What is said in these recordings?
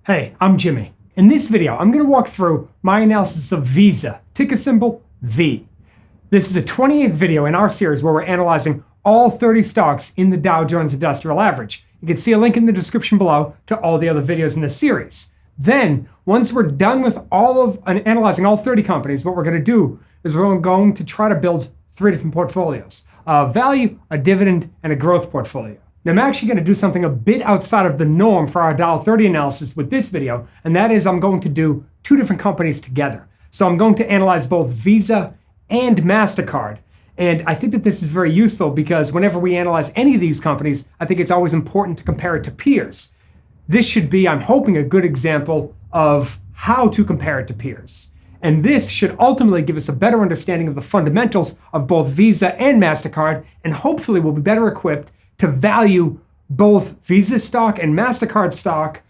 Hey, I'm Jimmy. In this video, I'm going to walk through my analysis of Visa, ticker symbol V. This is the 28th video in our series where we're analyzing all 30 stocks in the Dow Jones Industrial Average. You can see a link in the description below to all the other videos in this series. Then, once we're done with analyzing all 30 companies, what we're going to do is we're going to try to build 3 different portfolios: a value, a dividend, and a growth portfolio. Now, I'm actually going to do something a bit outside of the norm for our Dow 30 analysis with this video, and that is I'm going to do 2 different companies together. So I'm going to analyze both Visa and MasterCard. And I think that this is very useful because whenever we analyze any of these companies, I think it's always important to compare it to peers. This should be, I'm hoping, a good example of how to compare it to peers. And this should ultimately give us a better understanding of the fundamentals of both Visa and MasterCard, and hopefully we'll be better equipped to value both Visa stock and MasterCard stock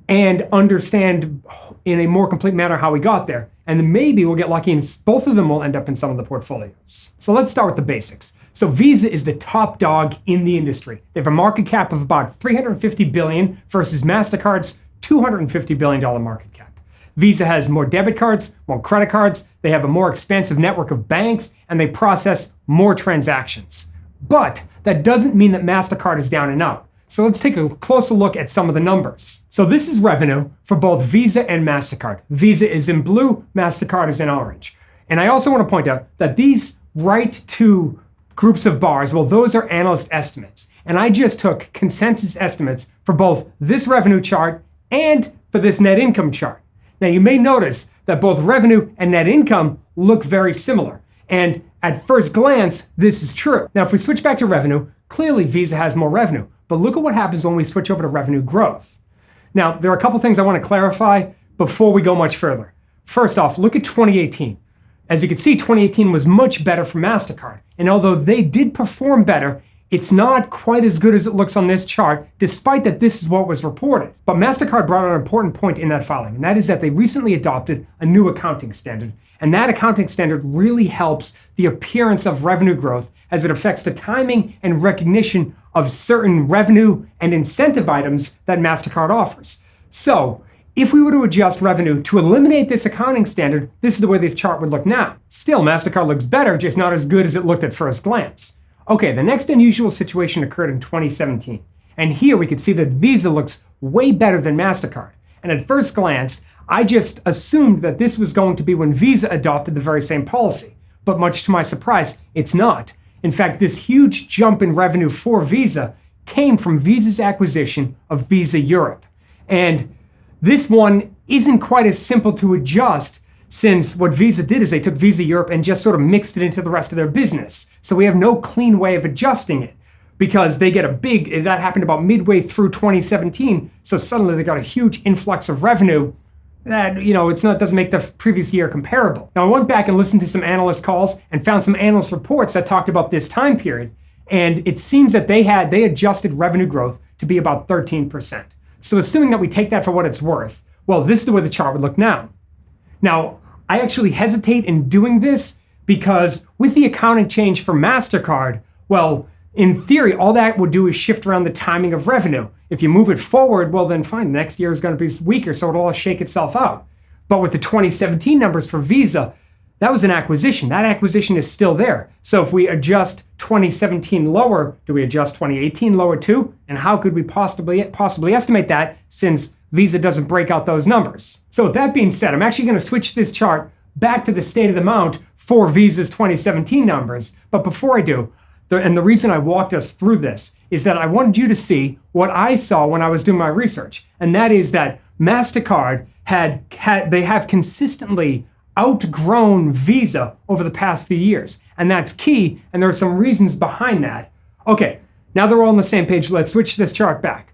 and understand in a more complete manner how we got there. And then maybe we'll get lucky and both of them will end up in some of the portfolios. So let's start with the basics. So Visa is the top dog in the industry. They have a market cap of about $350 billion versus MasterCard's $250 billion market cap. Visa has more debit cards, more credit cards, they have a more expansive network of banks, and they process more transactions. But that doesn't mean that MasterCard is down and out. So let's take a closer look at some of the numbers. So this is revenue for both Visa and MasterCard. Visa is in blue, MasterCard is in orange. And I also want to point out that these right 2 groups of bars, well, those are analyst estimates. And I just took consensus estimates for both this revenue chart and for this net income chart. Now you may notice that both revenue and net income look very similar. And at first glance, this is true. Now, if we switch back to revenue, clearly Visa has more revenue. But look at what happens when we switch over to revenue growth. Now, there are a couple things I want to clarify before we go much further. First off, look at 2018. As you can see, 2018 was much better for MasterCard. And although they did perform better, it's not quite as good as it looks on this chart, despite that this is what was reported. But MasterCard brought out an important point in that filing, and that is that they recently adopted a new accounting standard. And that accounting standard really helps the appearance of revenue growth as it affects the timing and recognition of certain revenue and incentive items that MasterCard offers. So, if we were to adjust revenue to eliminate this accounting standard, this is the way the chart would look now. Still, MasterCard looks better, just not as good as it looked at first glance. Okay, the next unusual situation occurred in 2017. And here we could see that Visa looks way better than MasterCard. And at first glance, I just assumed that this was going to be when Visa adopted the very same policy. But much to my surprise, it's not. In fact, this huge jump in revenue for Visa came from Visa's acquisition of Visa Europe. And this one isn't quite as simple to adjust, since what Visa did is they took Visa Europe and just sort of mixed it into the rest of their business. So we have no clean way of adjusting it because they get that happened about midway through 2017. So suddenly they got a huge influx of revenue that, doesn't make the previous year comparable. Now I went back and listened to some analyst calls and found some analyst reports that talked about this time period. And it seems that they adjusted revenue growth to be about 13%. So assuming that we take that for what it's worth, well, this is the way the chart would look now. Now, I actually hesitate in doing this because with the accounting change for MasterCard, well, in theory, all that would do is shift around the timing of revenue. If you move it forward, well, then fine, next year is going to be weaker, so it'll all shake itself out. But with the 2017 numbers for Visa, that was an acquisition. That acquisition is still there. So if we adjust 2017 lower, do we adjust 2018 lower too? And how could we possibly estimate that since Visa doesn't break out those numbers? So with that being said, I'm actually going to switch this chart back to the state of the mount for Visa's 2017 numbers. But before I do, and the reason I walked us through this is that I wanted you to see what I saw when I was doing my research. And that is that MasterCard they have consistently outgrown Visa over the past few years. And that's key, and there are some reasons behind that. Okay, now they're all on the same page, let's switch this chart back.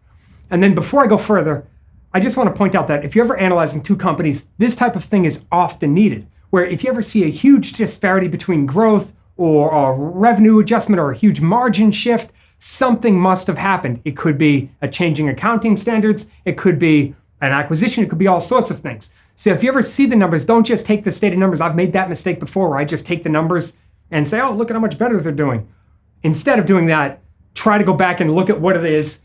And then before I go further, I just want to point out that if you're ever analyzing 2 companies, this type of thing is often needed, where if you ever see a huge disparity between growth or a revenue adjustment or a huge margin shift, something must have happened. It could be a changing accounting standards, it could be an acquisition, it could be all sorts of things. So if you ever see the numbers, don't just take the stated numbers. I've made that mistake before where I just take the numbers and say, oh, look at how much better they're doing. Instead of doing that, try to go back and look at what it is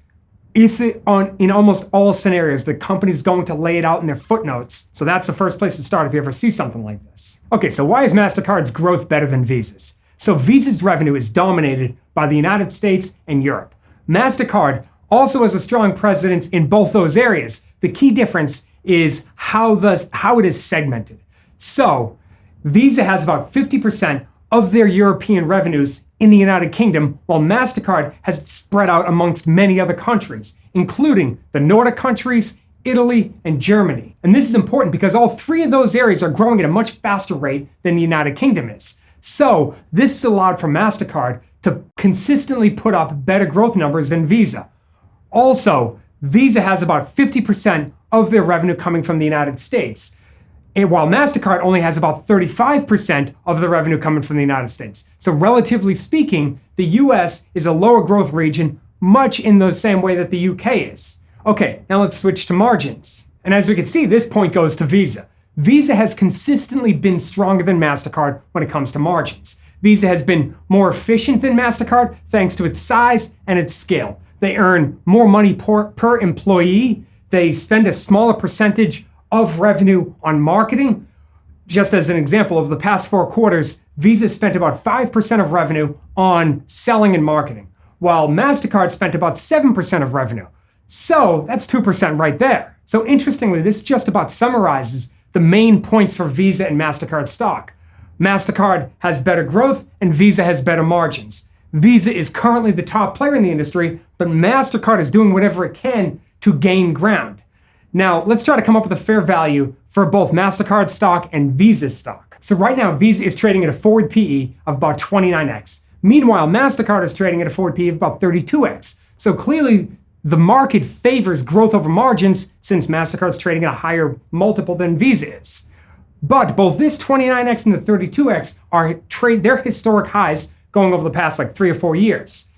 in almost all scenarios, the company's going to lay it out in their footnotes. So that's the first place to start if you ever see something like this. Okay, so why is MasterCard's growth better than Visa's? So Visa's revenue is dominated by the United States and Europe. MasterCard also has a strong presence in both those areas. The key difference is how it is segmented. So Visa has about 50% of their European revenues in the United Kingdom, while MasterCard has spread out amongst many other countries, including the Nordic countries, Italy, and Germany. And this is important because all three of those areas are growing at a much faster rate than the United Kingdom is. So this allowed for MasterCard to consistently put up better growth numbers than Visa. Also, Visa has about 50% of their revenue coming from the United States, and while MasterCard only has about 35% of the revenue coming from the United States. So relatively speaking, the US is a lower growth region, much in the same way that the UK is. Okay, now let's switch to margins. And as we can see, this point goes to Visa. Visa has consistently been stronger than MasterCard when it comes to margins. Visa has been more efficient than MasterCard thanks to its size and its scale. They earn more money per employee. They spend a smaller percentage of revenue on marketing. Just as an example, of the past 4 quarters, Visa spent about 5% of revenue on selling and marketing, while MasterCard spent about 7% of revenue. So that's 2% right there. So interestingly, this just about summarizes the main points for Visa and MasterCard stock. MasterCard has better growth and Visa has better margins. Visa is currently the top player in the industry, but MasterCard is doing whatever it can to gain ground. Now, let's try to come up with a fair value for both MasterCard stock and Visa stock. So right now, Visa is trading at a forward PE of about 29x. Meanwhile, MasterCard is trading at a forward PE of about 32x. So clearly, the market favors growth over margins since MasterCard's trading at a higher multiple than Visa is. But both this 29x and the 32x are their historic highs going over the past like 3 or 4 years.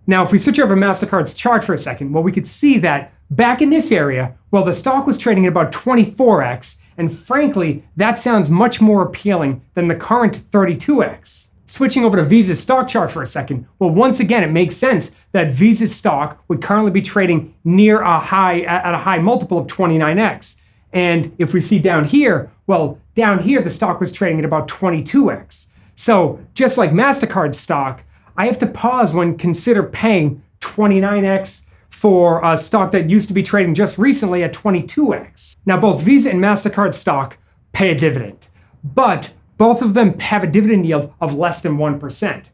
Now, if we switch over to MasterCard's chart for a second, well, we could see that back in this area, well, the stock was trading at about 24x, and frankly, that sounds much more appealing than the current 32x. Switching over to Visa's stock chart for a second, well, once again, it makes sense that Visa's stock would currently be trading near a high multiple of 29x. And if we see down here, well, down here, the stock was trading at about 22x. So just like MasterCard stock, I have to pause when consider paying 29x for a stock that used to be trading just recently at 22x. Now, both Visa and MasterCard stock pay a dividend, but both of them have a dividend yield of less than 1%.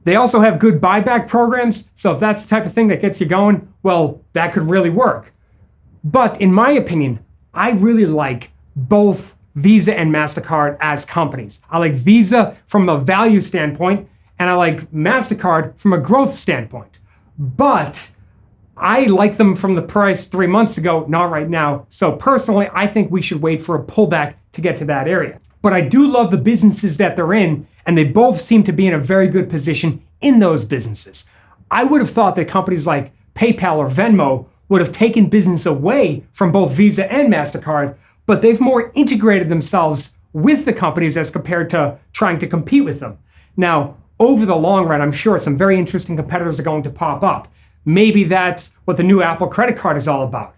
They also have good buyback programs, so if that's the type of thing that gets you going, well, that could really work. But in my opinion, I really like both Visa and MasterCard as companies. I like Visa from a value standpoint, and I like MasterCard from a growth standpoint. But I like them from the price 3 months ago, not right now. So personally, I think we should wait for a pullback to get to that area. But I do love the businesses that they're in, and they both seem to be in a very good position in those businesses. I would have thought that companies like PayPal or Venmo would have taken business away from both Visa and MasterCard, but they've more integrated themselves with the companies as compared to trying to compete with them. Now, over the long run, I'm sure some very interesting competitors are going to pop up. Maybe that's what the new Apple credit card is all about.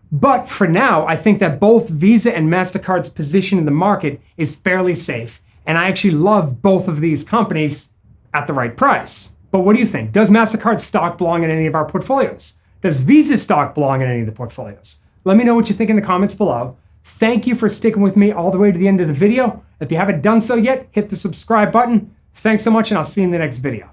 But for now, I think that both Visa and MasterCard's position in the market is fairly safe. And I actually love both of these companies at the right price. But what do you think? Does MasterCard stock belong in any of our portfolios? Does Visa stock belong in any of the portfolios? Let me know what you think in the comments below. Thank you for sticking with me all the way to the end of the video. If you haven't done so yet, hit the subscribe button. Thanks so much, and I'll see you in the next video.